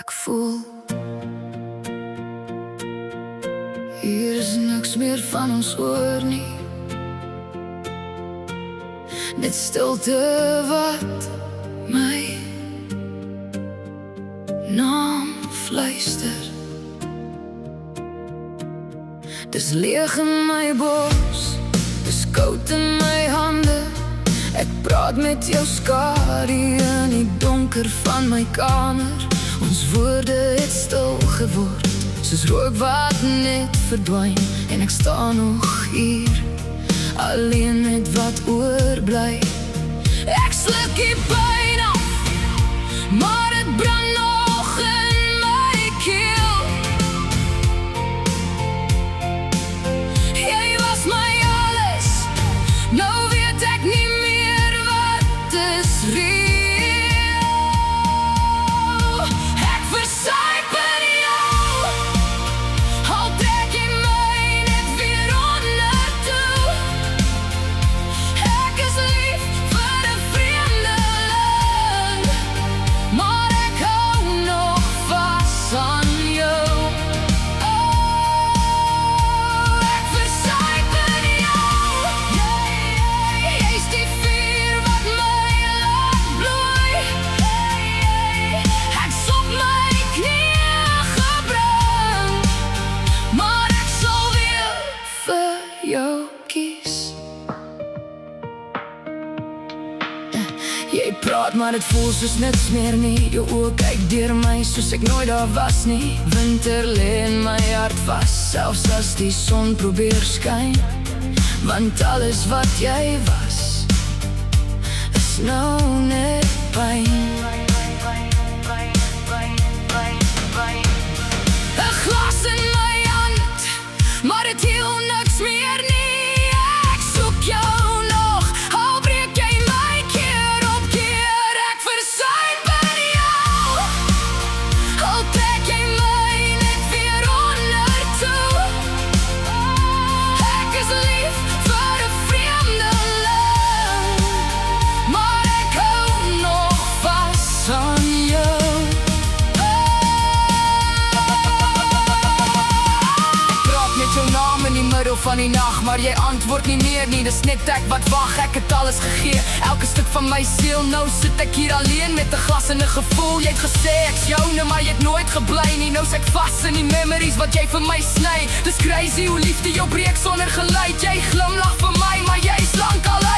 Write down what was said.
Ek voel hier is niks meer van ons oor nie, net stilte wat my naam fluister. Dis leeg in my bors, dis koud in my hande. Ek praat met jou skadu in die donker van my kamer. Ons woorde het stil geword, soos rook wat net verdwyn. En ek staan nog hier, alleen met wat oorbly. Ek sluk die pyn af, maar het brand nog in my keel. Jy was my alles, nou weet ek nie meer wat is reëel. Ek versuip in jou, al trek jy my net weer onder toe. Ek is lief vir 'n vreemdeling, maar ek hou nog vas aan jou. Ek versuip in jou, jy's die vuur wat my laat bloei. Ek sop my knieë gebring, maar ek sal weer vir jou kies. Jy praat maar het voel soos niks meer nie. Jou oë kyk deur my soos ek nooit daar was nie. Winter lê in my hart vas, selfs as die son probeer skyn. Want alles wat jy was, is nou net pyn. 'n glas in my hand, maar het heel niks meer nie. Ek soek jou nog, al breek jy my keer op keer. Ek versuip in jou, al trek jy my net weer onder toe. Ek is lief vir 'n vreemdeling, maar ek hou nog vas aan jou. Praat met jou naam in die middel van die nag, maar jy antwoord nie meer nie. Dis net ek wat wag, ek het alles gegee, elke stuk van my siel. Nou sit ek hier alleen met 'n glas en 'n gevoel. Jy het gesê ek's joune, maar jy het nooit gebly nie. Nou s'ek vas in die memories wat jy vir my sny. Dis crazy hoe liefde jou breek sonder geluid. Jy glimlag vir my, maar jy's lank al